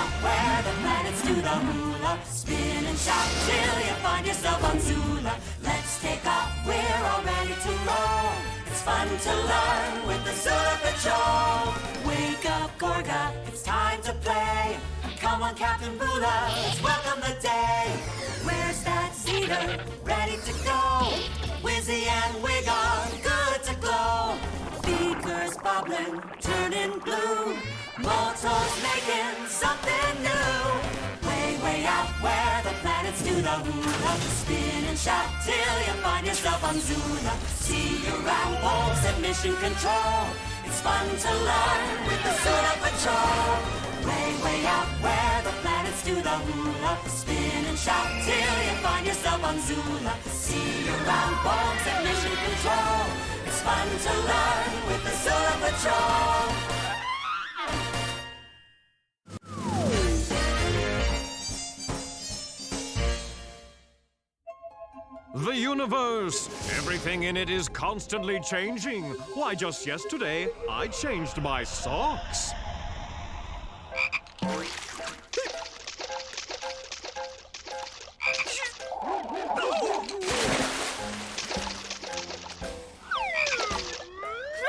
out where the planets do the hula. Spin and shout till you find yourself on Zula. Let's take off, we're all ready to roll. It's fun to learn with the Zula Patrol. Wake up, Gorga, it's time to play. Come on, Captain Bula, let's welcome the day. Where's that Zeter, ready to go? Wizzy and Wigg are good to glow. Beakers bobbling, turning blue. Molto's making something new. Way out where the planets do the hula. Spin and shout till you find yourself on Zula. See your round balls at mission control. It's fun to learn with the Zula Patrol. Way out where the planets do the hula. Spin and shout till you find yourself on Zula. See your round balls at mission control. It's fun to learn with the Zula Patrol. The universe! Everything in it is constantly changing. Why, just yesterday, I changed my socks.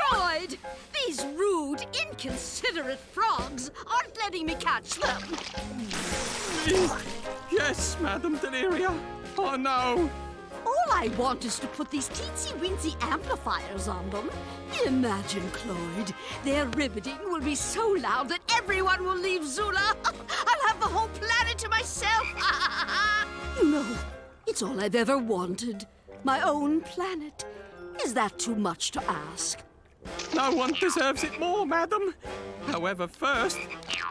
Freud! These rude, inconsiderate frogs aren't letting me catch them. Yes, Madam Deliria. Oh, no. All I want is to put these teensy-weensy amplifiers on them. Imagine, Cloyd. Their ribbiting will be so loud that everyone will leave Zula. I'll have the whole planet to myself. You know, it's all I've ever wanted. My own planet. Is that too much to ask? No one deserves it more, madam. However, first,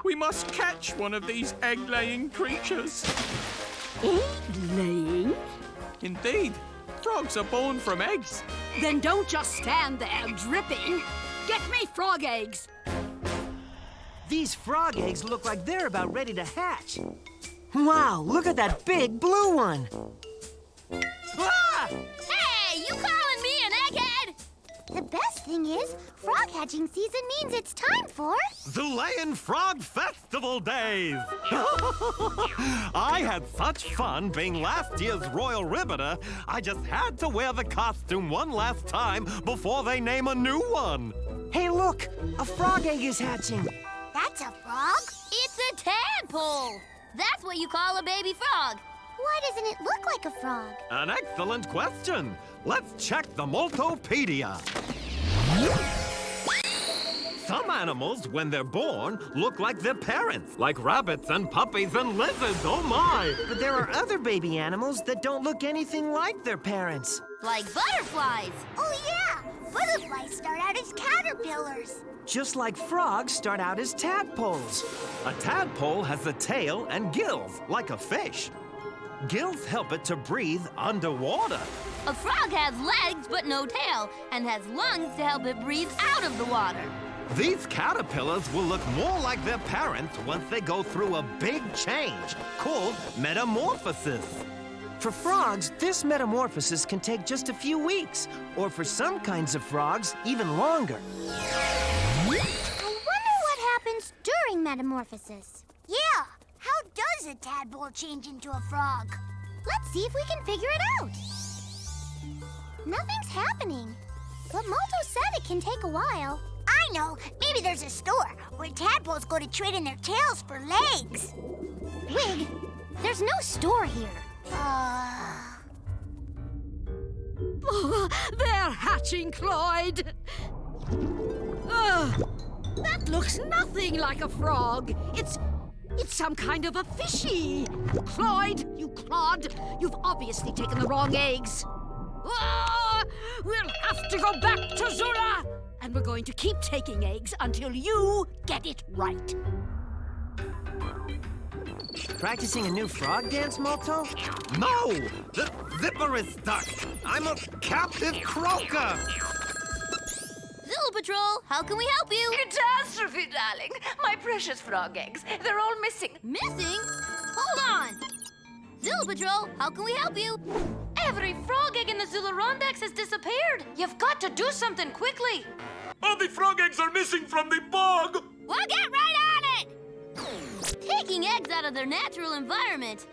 we must catch one of these egg-laying creatures. Egg-laying? Indeed. Frogs are born from eggs. Then don't just stand there dripping. Get me frog eggs. These frog eggs look like they're about ready to hatch. Wow, look at that big blue one. Ah! Hey, you calling me an egghead? The best thing is, frog hatching season means it's time for... Zulean Frog Festival Days! I had such fun being last year's Royal Ribbiter, I just had to wear the costume one last time before they name a new one. Hey, look! A frog egg is hatching. That's a frog? It's a tadpole. That's what you call a baby frog. Why doesn't it look like a frog? An excellent question. Let's check the Moltopedia. Some animals, when they're born, look like their parents, like rabbits and puppies and lizards, oh my! But there are other baby animals that don't look anything like their parents. Like butterflies. Oh, yeah. Butterflies start out as caterpillars. Just like frogs start out as tadpoles. A tadpole has a tail and gills, like a fish. Gills help it to breathe underwater. A frog has legs but no tail, and has lungs to help it breathe out of the water. These caterpillars will look more like their parents once they go through a big change called metamorphosis. For frogs, this metamorphosis can take just a few weeks, or for some kinds of frogs, even longer. I wonder what happens during metamorphosis. Yeah, how does a tadpole change into a frog? Let's see if we can figure it out. Nothing's happening, but Molto said it can take a while. I know. Maybe there's a store where tadpoles go to trade in their tails for legs. Wig, there's no store here. Oh, they're hatching, Cloyd. That looks nothing like a frog. It's some kind of a fishy. Cloyd, you clod, you've obviously taken the wrong eggs. We'll have to go back to Zula. And we're going to keep taking eggs until you get it right. Practicing a new frog dance, Molto? No! The zipper is stuck! I'm a captive croaker! Zula Patrol, how can we help you? Catastrophe, darling! My precious frog eggs. They're all missing. Missing? Hold on. Zula Patrol, how can we help you? Every frog egg in the Zularondax has disappeared. You've got to do something quickly. All the frog eggs are missing from the bog! We'll get right on it! taking eggs out of their natural environment.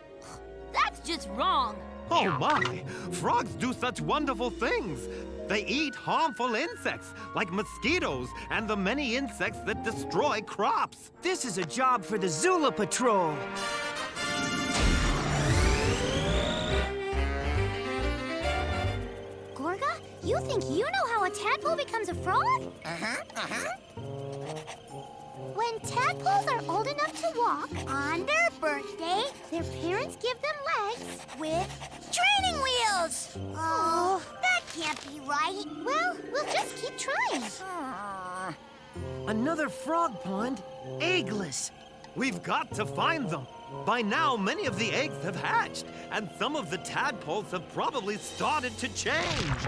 That's just wrong. Oh my! Frogs do such wonderful things! They eat harmful insects, like mosquitoes and the many insects that destroy crops. This is a job for the Zula Patrol. Gorga, you think you know how a tadpole becomes a frog? When tadpoles are old enough to walk, on their birthday, their parents give them legs with training wheels. Oh, that can't be right. Well, we'll just keep trying. Another frog pond, eggless. We've got to find them. By now, many of the eggs have hatched, and some of the tadpoles have probably started to change.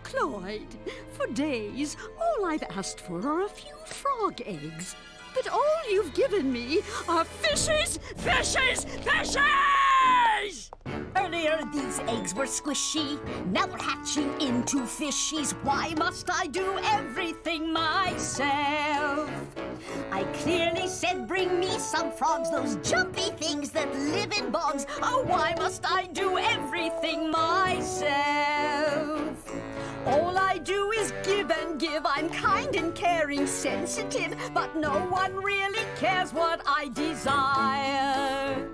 Cloyd, for days, all I've asked for are a few frog eggs. But all you've given me are fishes, fishes, fishes! Earlier, these eggs were squishy. Now they're hatching into fishies. Why must I do everything myself? I clearly said bring me some frogs, those jumpy things that live in bogs. Oh, why must I do everything myself? All I do is give and give. I'm kind and caring, sensitive, but no one really cares what I desire.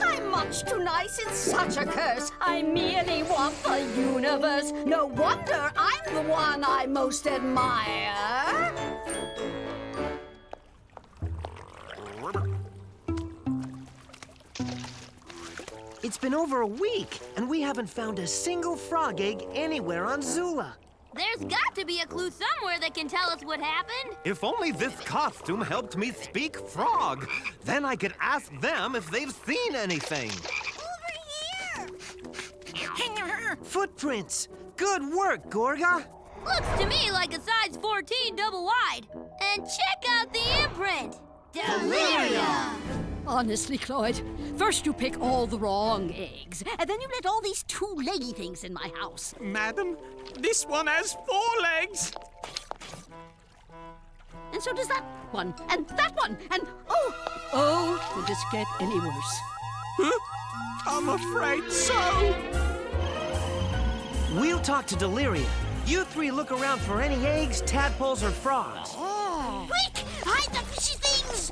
I'm much too nice, it's such a curse. I merely want the universe. No wonder I'm the one I most admire. It's been over a week, and we haven't found a single frog egg anywhere on Zula. There's got to be a clue somewhere that can tell us what happened. If only this costume helped me speak frog. Then I could ask them if they've seen anything. Over here! Footprints! Good work, Gorga! Looks to me like a size 14 double wide. And check out the imprint. Deliria! Honestly, Cloyd, first you pick all the wrong eggs, and then you let all these two-leggy things in my house. Madam, this one has 4 legs. And so does that one, and that one, and oh, could this get any worse? Huh? I'm afraid so. We'll talk to Deliria. You three look around for any eggs, tadpoles, or frogs. Quick! Hide the fishy things!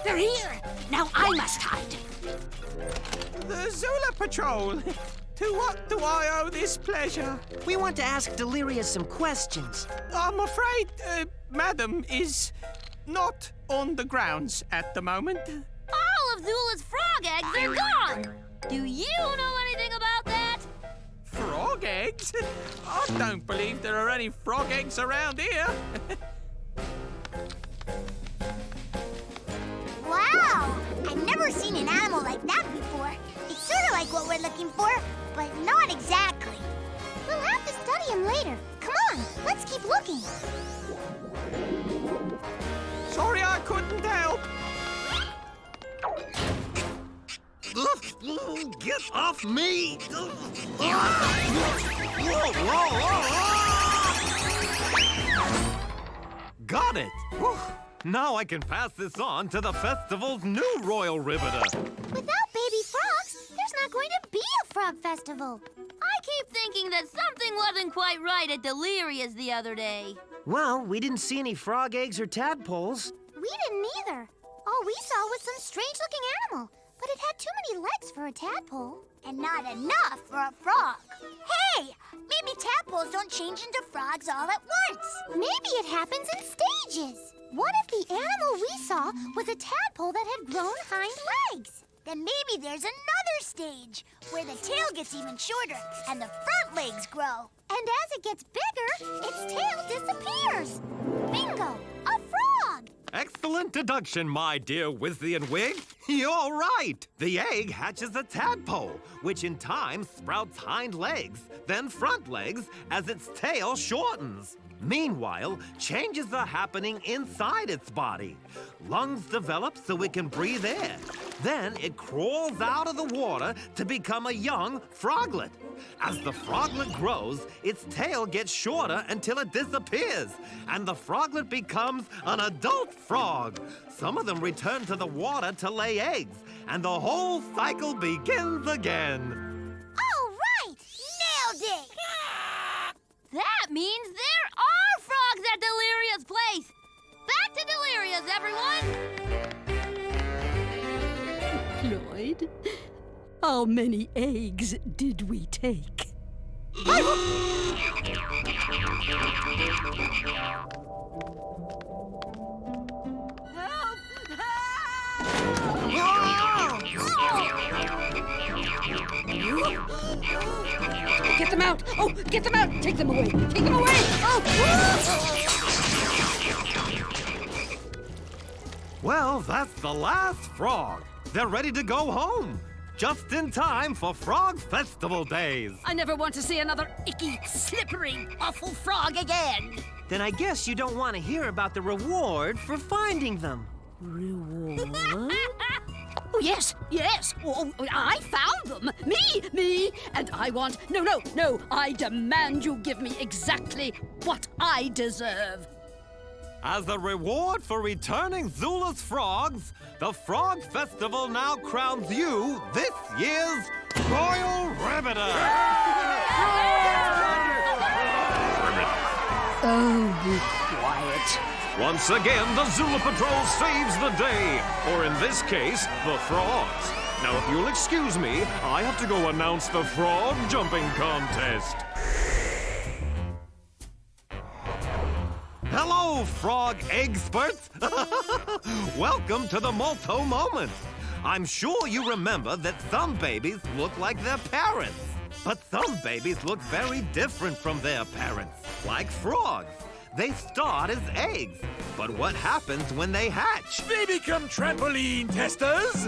They're here! Now I must hide. The Zula Patrol. To what do I owe this pleasure? We want to ask Deliria some questions. I'm afraid Madam is not on the grounds at the moment. All of Zula's frog eggs are gone. Do you know anything about that? Frog eggs? I don't believe there are any frog eggs around here. Wow! I've never seen an animal like that before. It's sort of like what we're looking for, but not exactly. We'll have to study him later. Come on, let's keep looking. Sorry I couldn't help. Get off me! Got it! Whew. Now I can pass this on to the festival's new royal ribbiter. Without baby frogs, there's not going to be a frog festival. I keep thinking that something wasn't quite right at Deliria's the other day. Well, we didn't see any frog eggs or tadpoles. We didn't either. All we saw was some strange-looking animal, but it had too many legs for a tadpole. And not enough for a frog. Hey! Maybe tadpoles don't change into frogs all at once. Maybe it happens in stages. What if the animal we saw was a tadpole that had grown hind legs? Then maybe there's another stage where the tail gets even shorter and the front legs grow. And as it gets bigger, its tail disappears. Bingo! A frog! Excellent deduction, my dear Wizzy and Wigg. You're right. The egg hatches a tadpole, which in time sprouts hind legs, then front legs as its tail shortens. Meanwhile, changes are happening inside its body. Lungs develop so it can breathe air. Then it crawls out of the water to become a young froglet. As the froglet grows, its tail gets shorter until it disappears, and the froglet becomes an adult frog. Some of them return to the water to lay eggs, and the whole cycle begins again. All right! Nailed it! That means there are frogs at Deliria's place! Back to Deliria's, everyone! Cloyd, how many eggs did we take? Get them out! Oh, get them out! Take them away! Take them away! Oh! Well, that's the last frog. They're ready to go home. Just in time for Frog Festival days. I never want to see another icky, slippery, awful frog again. Then I guess you don't want to hear about the reward for finding them. Reward? Oh, yes, yes. Oh, I found them. Me. And I want... No. I demand you give me exactly what I deserve. As a reward for returning Zula's frogs, the Frog Festival now crowns you this year's Royal Ribbiter. Oh, be quiet. Once again, the Zula Patrol saves the day, or in this case, the frogs. Now, if you'll excuse me, I have to go announce the frog jumping contest. Hello, frog experts! Welcome to the Molto Moment. I'm sure you remember that some babies look like their parents. But some babies look very different from their parents, like frogs. They start as eggs, but what happens when they hatch? They become trampoline testers.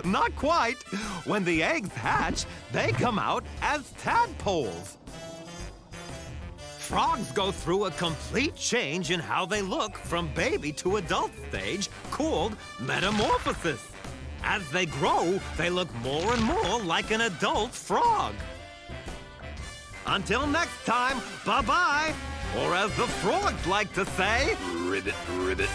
Not quite. When the eggs hatch, they come out as tadpoles. Frogs go through a complete change in how they look from baby to adult stage called metamorphosis. As they grow, they look more and more like an adult frog. Until next time, bye-bye. Or as the frogs like to say, Ribbit, ribbit.